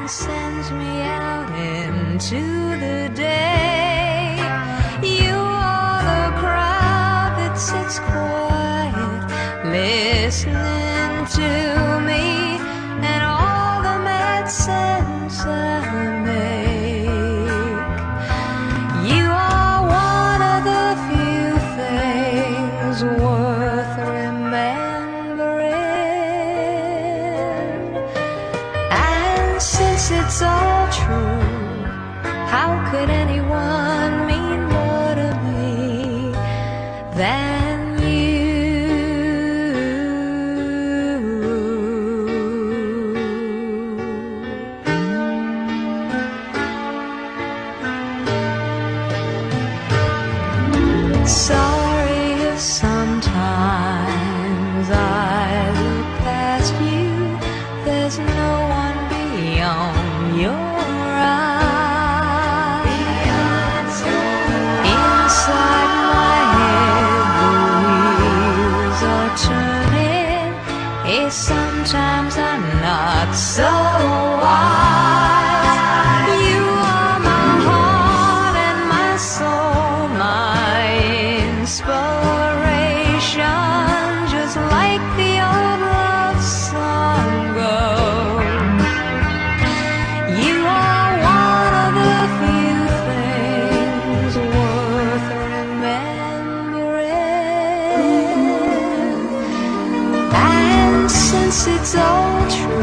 and sends me out into the day. You are the crowd that sits quiet, listening to me and all the mad sense I make. You are one of the few things worth remembering. And since it's all true, how could anyone mean more to me than you? Sorry if sometimes I look past you. There's no one beyond your eyes. Inside my head the wheels are turning. Sometimes I'm not so wise. You are my heart and my soul, my inspiration, just like the old love song goes. You are one of the few things worth remembering. And since it's all true,